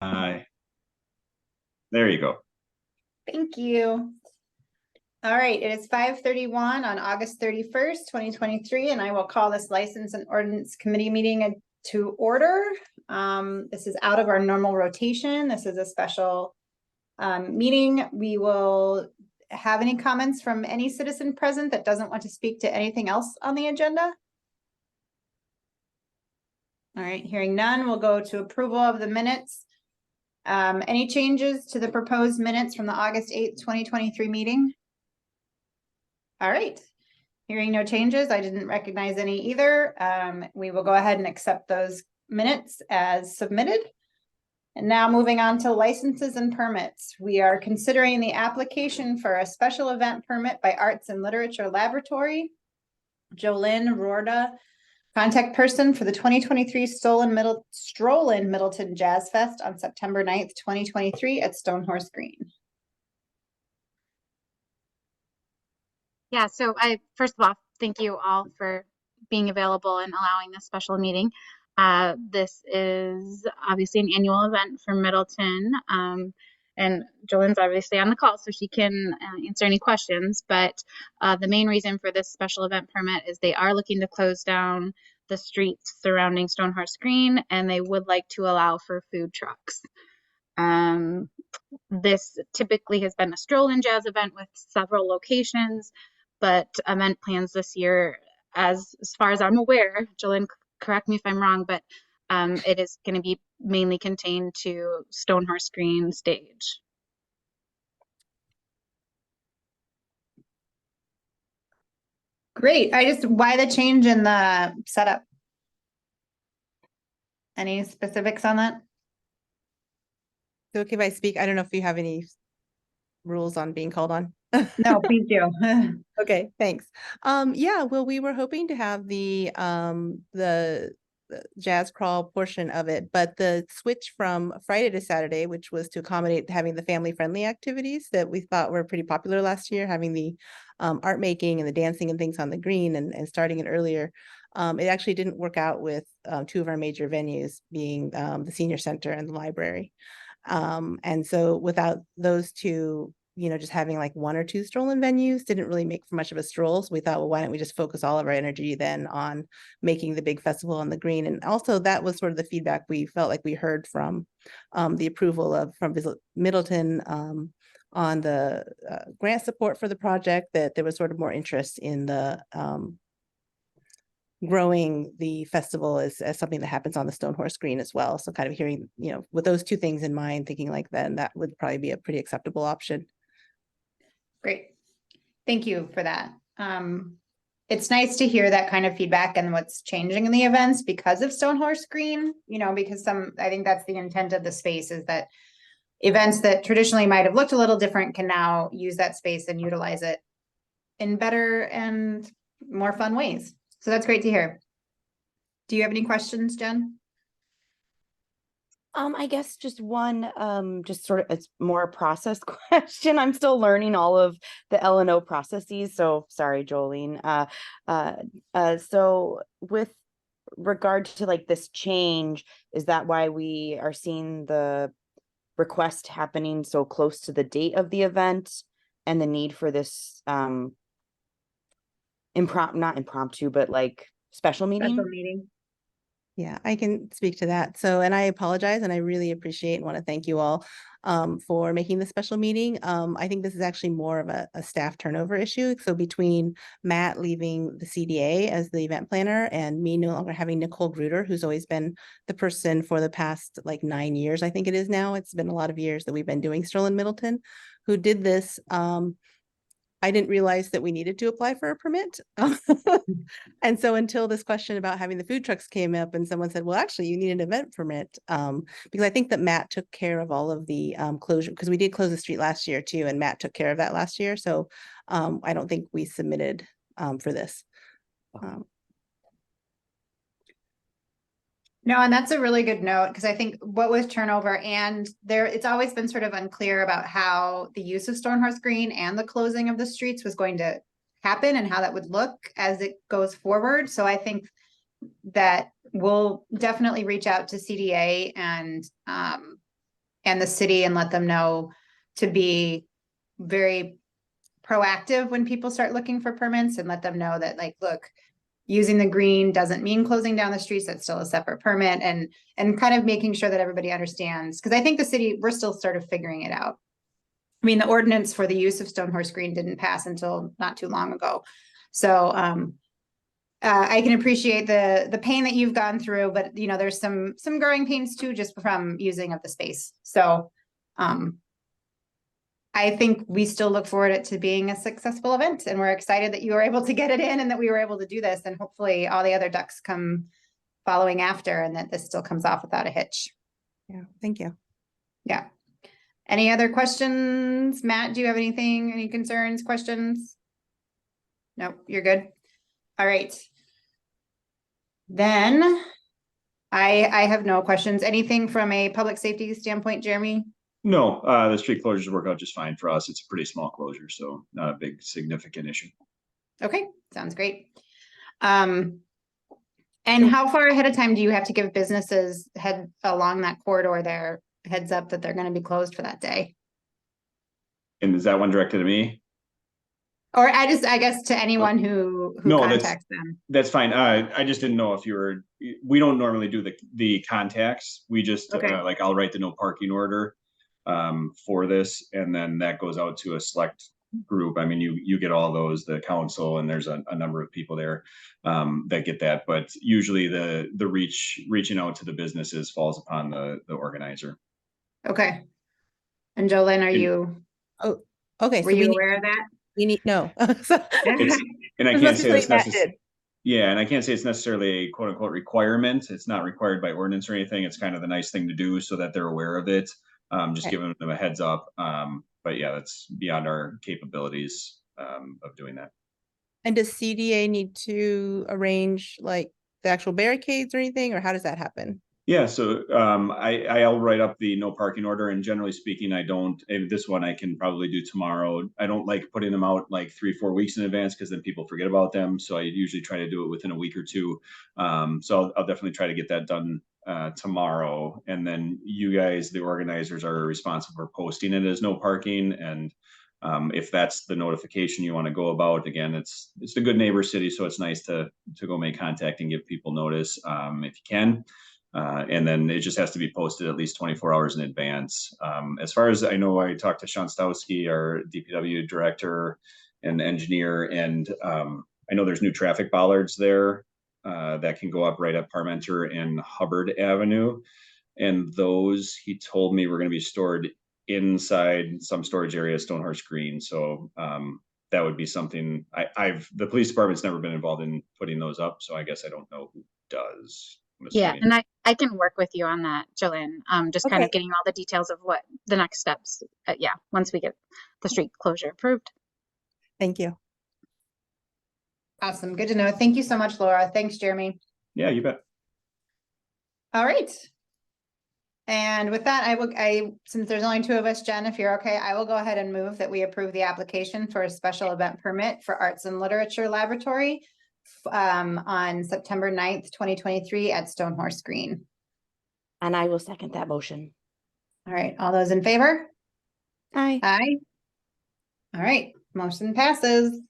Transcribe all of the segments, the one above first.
Aye. There you go. Thank you. All right, it is 5:31 on August 31st, 2023, and I will call this License and Ordinance Committee meeting to order. This is out of our normal rotation. This is a special meeting. We will have any comments from any citizen present that doesn't want to speak to anything else on the agenda? All right, hearing none, we'll go to approval of the minutes. Any changes to the proposed minutes from the August 8th, 2023 meeting? All right, hearing no changes, I didn't recognize any either. We will go ahead and accept those minutes as submitted. And now moving on to licenses and permits. We are considering the application for a special event permit by Arts and Literature Laboratory. Jolynn Rorda, contact person for the 2023 Strollin Middleton Jazz Fest on September 9th, 2023 at Stonehorse Green. Yeah, so first of all, thank you all for being available and allowing this special meeting. This is obviously an annual event for Middleton, and Jolynn's obviously on the call, so she can answer any questions. But the main reason for this special event permit is they are looking to close down the streets surrounding Stonehorse Green, and they would like to allow for food trucks. This typically has been a stroll-in jazz event with several locations, but event plans this year, as far as I'm aware, Jolynn, correct me if I'm wrong, but it is going to be mainly contained to Stonehorse Green stage. Great. Why the change in the setup? Any specifics on that? So okay if I speak? I don't know if you have any rules on being called on. No, please do. Okay, thanks. Yeah, well, we were hoping to have the jazz crawl portion of it, but the switch from Friday to Saturday, which was to accommodate having the family-friendly activities that we thought were pretty popular last year, having the art making and the dancing and things on the green and starting it earlier. It actually didn't work out with two of our major venues, being the senior center and the library. And so without those two, just having like one or two stroll-in venues didn't really make for much of a stroll. So we thought, well, why don't we just focus all of our energy then on making the big festival on the green? And also that was sort of the feedback we felt like we heard from the approval from Visit Middleton on the grant support for the project, that there was sort of more interest in the growing the festival as something that happens on the Stonehorse Green as well. So kind of hearing, with those two things in mind, thinking like then that would probably be a pretty acceptable option. Great. Thank you for that. It's nice to hear that kind of feedback and what's changing in the events because of Stonehorse Green, because I think that's the intent of the space, is that events that traditionally might have looked a little different can now use that space and utilize it in better and more fun ways. So that's great to hear. Do you have any questions, Jen? I guess just one, just sort of, it's more a process question. I'm still learning all of the L&O processes, so sorry, Jolene. So with regard to like this change, is that why we are seeing the request happening so close to the date of the event and the need for this not impromptu, but like special meeting? Yeah, I can speak to that. So, and I apologize, and I really appreciate and want to thank you all for making this special meeting. I think this is actually more of a staff turnover issue. So between Matt leaving the CDA as the event planner and me no longer having Nicole Gruder, who's always been the person for the past like 9 years, I think it is now. It's been a lot of years that we've been doing Stroll in Middleton, who did this. I didn't realize that we needed to apply for a permit. And so until this question about having the food trucks came up and someone said, well, actually you need an event permit, because I think that Matt took care of all of the closure, because we did close the street last year too, and Matt took care of that last year. So I don't think we submitted for this. No, and that's a really good note, because I think what with turnover and it's always been sort of unclear about how the use of Stonehorse Green and the closing of the streets was going to happen and how that would look as it goes forward. So I think that we'll definitely reach out to CDA and and the city and let them know to be very proactive when people start looking for permits, and let them know that, like, look, using the green doesn't mean closing down the streets. That's still a separate permit, and kind of making sure that everybody understands. Cause I think the city, we're still sort of figuring it out. I mean, the ordinance for the use of Stonehorse Green didn't pass until not too long ago. So, I can appreciate the pain that you've gone through, but you know, there's some growing pains too, just from using of the space. So, I think we still look forward to being a successful event, and we're excited that you were able to get it in and that we were able to do this, and hopefully all the other ducks come following after, and that this still comes off without a hitch. Yeah, thank you. Yeah. Any other questions? Matt, do you have anything, any concerns, questions? Nope, you're good. All right. Then I have no questions. Anything from a public safety standpoint, Jeremy? No, the street closures work out just fine for us. It's a pretty small closure, so not a big significant issue. Okay, sounds great. And how far ahead of time do you have to give businesses head along that corridor there heads up that they're going to be closed for that day? And is that one directed at me? Or I guess to anyone who No, contacts them. That's fine. I just didn't know if we don't normally do the contacts. We just, Okay. like, I'll write the no parking order for this, and then that goes out to a select group. I mean, you get all those, the council, and there's a number of people there that get that, but usually the reaching out to the businesses falls upon the organizer. Okay. And Jolene, are you, Oh, okay. were So you aware of that? we need, no. So- And I There's can't say nothing it's Matt necessary. did. Yeah, and I can't say it's necessarily a quote unquote requirement. It's not required by ordinance or anything. It's kind of the nice thing to do so that they're aware of it. Just Okay. giving them a heads up. But yeah, that's beyond our capabilities of doing that. And does CDA need to arrange like the actual barricades or anything, or how does that happen? Yeah, so I'll write up the no parking order, and generally speaking, I don't, and this one I can probably do tomorrow. I don't like putting them out like 3-4 weeks in advance, because then people forget about them. So I usually try to do it within a week or two. So I'll definitely try to get that done tomorrow. And then you guys, the organizers, are responsible for posting it as no parking. And if that's the notification you want to go about, again, it's the good neighbor city, so it's nice to go make contact and give people notice if you can. And then it just has to be posted at least 24 hours in advance. As far as I know, I talked to Sean Stowski, our DPW director and engineer, and I know there's new traffic bollards there that can go up right at Parmenter and Hubbard Avenue. And those, he told me, were going to be stored inside some storage area, Stonehorse Green. So that would be something the police department's never been involved in putting those up, so I guess I don't know who does. Yeah, and I can work with you on that, Jillian. Just kind of Okay. getting all the details of what the next steps. Yeah, once we get the street closure approved. Thank you. Awesome. Good to know. Thank you so much, Laura. Thanks, Jeremy. Yeah, you bet. All right. And with that, since there's only 2 of us, Jen, if you're okay, I will go ahead and move that we approve the application for a special event permit for Arts and Literature Laboratory on September 9th, 2023 at Stonehorse Green. And I will second that motion. All right. All those in favor? Aye. Aye. All right. Motion passes.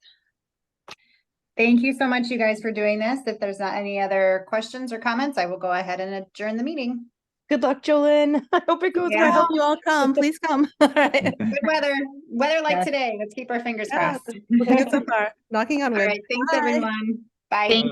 Thank you so much, you guys, for doing this. If there's not any other questions or comments, I will go ahead and adjourn the meeting. Good luck, Jolene. I hope it goes Yeah. I well. hope you all come. Please come. All right. Good weather like Yeah. today. Let's keep our fingers Yeah, crossed. looking good so far. Knocking on All wood. right. Thanks, Bye. everyone. Bye. Thank